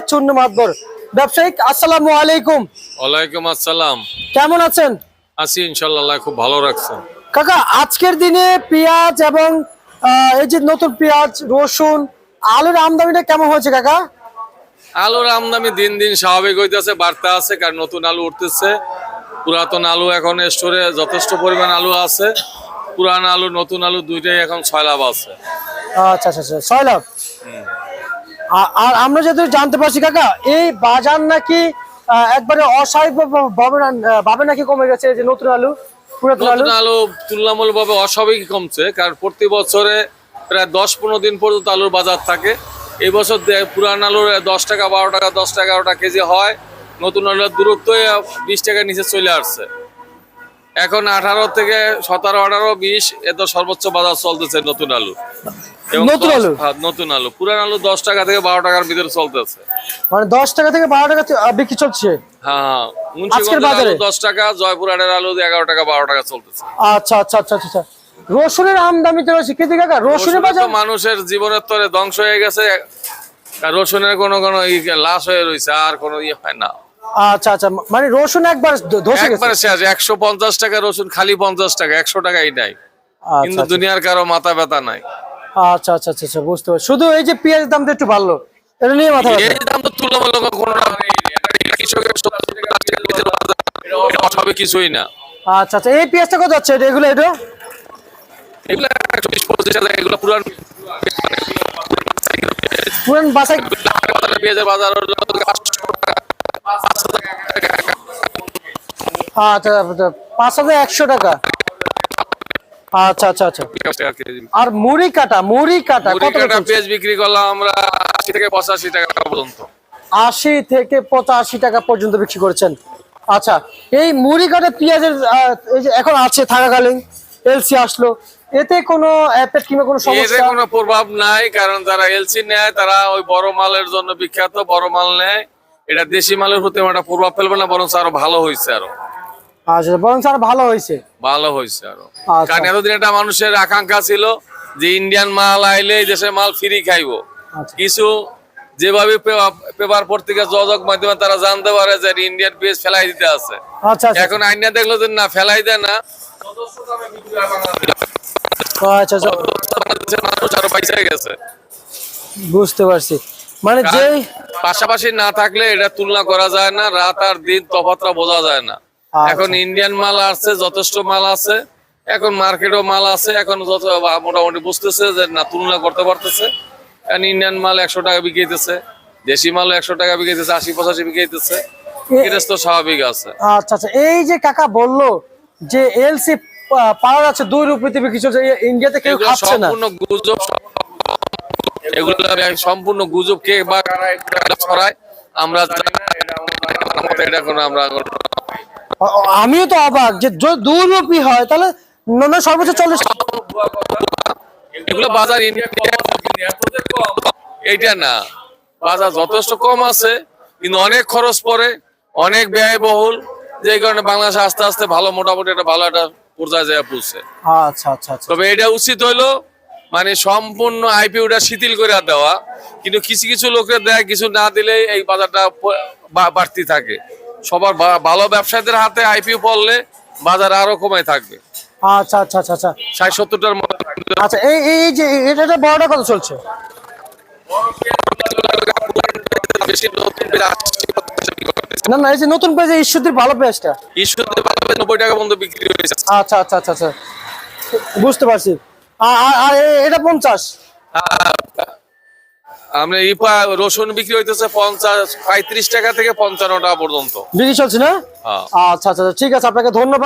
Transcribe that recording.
চূর্ণ মাতবর ব্যবসায়িক, আসসালামু আলাইকুম। ওয়ালাইকুম আসসালাম। কেমন আছেন? আছি ইনশাআল্লাহ, খুব ভালো রাখছেন। কাকা, আজকের দিনে পেঁয়াজ এবং এই যে নতুন পেঁয়াজ, রসুন, আলুর আমদানিটা কেমন হয়েছে কাকা? আলুর আমদানি দিন দিন স্বাভাবিক হইতেছে, বাড়তে আছে, কারণ নতুন আলু উঠতেছে। পুরাতন আলু এখন স্টোরে যথেষ্ট পরিমাণ আলু আছে। পুরান আলু নতুন আলু দুইটাই এখন 6 লাভ আছে। আচ্ছা আচ্ছা আচ্ছা, 6 লাখ। আর আমরা যদি জানতে পারছি কাকা, এই বাজার নাকি একবারে অস্বাভাবিক ভাবে নাকি কমে গেছে, এই যে নতুন আলু পুরাতন আলু? নতুন আলু তুলনামূলকভাবে অস্বাভাবিক কমছে, কারণ প্রতি বছরে প্রায় 10-15 দিন পর্যন্ত আলুর বাজার থাকে। এই বছর পুরান আলুর 10 টাকা 12 টাকা 10 টাকা 11 টাকা কেজি হয়। নতুন আলুর দূরত্ব 20 টাকার নিচে চলে আসছে। এখন 18 থেকে 17, 18, 20 এত সর্বোচ্চ বাজার চলতেছে নতুন আলু। নতুন আলু? নতুন আলু, পুরান আলু 10 টাকা থেকে 12 টাকার ভিতরে চলতেছে। মানে 10 টাকা থেকে 12 টাকা বিক্রি চলছে? হ্যাঁ, মুন্সিগঞ্জের আলু 10 টাকা, জয়পুরহাটের আলু 11 টাকা 12 টাকা চলতেছে। আচ্ছা আচ্ছা আচ্ছা আচ্ছা। রসুনের আমদানি তো রয়েছে কেজি কাকা? রসুনের বাজার মানুষের জীবনের তরে ধ্বংস হয়ে গেছে। রসুনের কোনো লাশ হয়ে রয়েছে, আর কোনো হয় না। আচ্ছা আচ্ছা, মানে রসুন একবার ধসে গেছে? একবারে শেষ। 150 টাকা রসুন, খালি 50 টাকা, 100 টাকাই নাই। কিন্তু আচ্ছা দুনিয়ার কারো মাথা ব্যথা নাই। আচ্ছা আচ্ছা আচ্ছা, বুঝতে পারছি। শুধু এই যে পেঁয়াজের দামটা একটু বাড়লো, এটা নিয়ে মাথা ব্যথা? এই দাম তো তুলনামূলক কোনো কৃষকের অস্বাভাবিক কিছুই না। আচ্ছা আচ্ছা, এই পেঁয়াজটা কত যাচ্ছে এগুলো? এটা এগুলো 120-25 হাজার। এগুলো পুরান বাসায় পেঁয়াজের বাজার হলো 500 টাকা। আচ্ছা, 5100 টাকা। আচ্ছা আচ্ছা আচ্ছা। আর মুড়ি কাটা কত করে? পেঁয়াজ বিক্রি করলাম আমরা 80 থেকে 85 টাকা পর্যন্ত। 80 থেকে 85 টাকা পর্যন্ত বিক্রি করেছেন। আচ্ছা, এই মুড়ি কাটা পেঁয়াজের এই যে এখন আছে থাকাকালীন এলসি আসলো, এতে কোনো এফেক্ট কিংবা কোনো সমস্যা? এতে কোনো প্রভাব নাই, কারণ যারা এলসি নেয় তারা ওই বড় মালের জন্য বিখ্যাত। বড় মাল নেয়, এটা দেশি মালের প্রতি একটা প্রভাব ফেলবে না, বরং আরো ভালো হয়েছে। আচ্ছা, বরং আরো ভালো হয়েছে আরো। আচ্ছা। কারণ এতদিন একটা মানুষের আকাঙ্ক্ষা ছিল যে ইন্ডিয়ান মাল আইলে দেশের মাল ফ্রি খাইবো। আচ্ছা। কিছু যেভাবে পেপার পত্রিকা যোগাযোগ মাধ্যমে তারা জানতে পারে যে ইন্ডিয়ান পেঁয়াজ ফেলাই দিতে আছে। আচ্ছা, এখন আইনা দেখলো যে না, ফেলাই দেয় না। আচ্ছা আচ্ছা, মানুষ আরো পয়সা গেছে। বুঝতে পারছি। মানে যে পাশাপাশি না থাকলে এটা তুলনা করা যায় না, রাত আর দিন তফাৎটা বোঝা যায় না। এখন ইন্ডিয়ান মাল আসছে, যথেষ্ট মাল আছে, এখন মার্কেটও মাল আছে। এখন মোটামুটি বুঝতেছে যে না, তুলনা করতে পারতেছে। কারণ ইন্ডিয়ান মাল 100 টাকা বিক্রিতেছে, দেশি মাল 100 টাকা বিক্রিতেছে, 80-85 বিক্রিতেছে। এটা তো স্বাভাবিক আছে। আচ্ছা আচ্ছা, এই যে কাকা বললো যে এলসি পাওয়া যাচ্ছে 2 রুপিতে বিক্রি চলছে, ইন্ডিয়াতে কেউ খাচ্ছে না। সম্পূর্ণ গুজব। এগুলো সম্পূর্ণ গুজব। কে বা ছড়ায় আমরা এটা কোনো আমরা আমিও তো অবাক যে 2 রুপি হয়, তাহলে না সর্বোচ্চ 40। এগুলো বাজার এইটা না, বাজার যথেষ্ট কম আছে, কিন্তু অনেক খরচ পড়ে, অনেক ব্যয়বহুল, যে কারণে বাংলাদেশ আস্তে আস্তে ভালো, মোটামুটি একটা ভালো একটা পর্যায়ে যায় পৌঁছে। আচ্ছা আচ্ছা আচ্ছা। তবে এটা উচিত হইলো মানে সম্পূর্ণ আইপিওটা শিথিল করে দেওয়া। কিন্তু কিছু কিছু লোকের দেয়, কিছু না দিলে এই বাজারটা বাড়তি থাকে। সবার ভালো ব্যবসায়ীদের হাতে আইপিও পড়লে বাজার আরো কমে থাকবে। আচ্ছা আচ্ছা আচ্ছা আচ্ছা, 60-70টার মতো। আচ্ছা, এই যে এটা বড়টা কত চলছে? না না, এই যে নতুন পেঁয়াজ, ঈশ্বরদীর ভালো পেঁয়াজটা, ঈশ্বরদীর ভালো 90 টাকা পর্যন্ত বিক্রি হয়েছে। আচ্ছা আচ্ছা আচ্ছা আচ্ছা, বুঝতে পারছি। আর এটা 50। আমরা রসুন বিক্রি হইতেছে 35 টাকা থেকে 55 টাকা পর্যন্ত বিক্রি চলছে না? হ্যাঁ। আচ্ছা আচ্ছা, ঠিক আছে, আপনাকে ধন্যবাদ।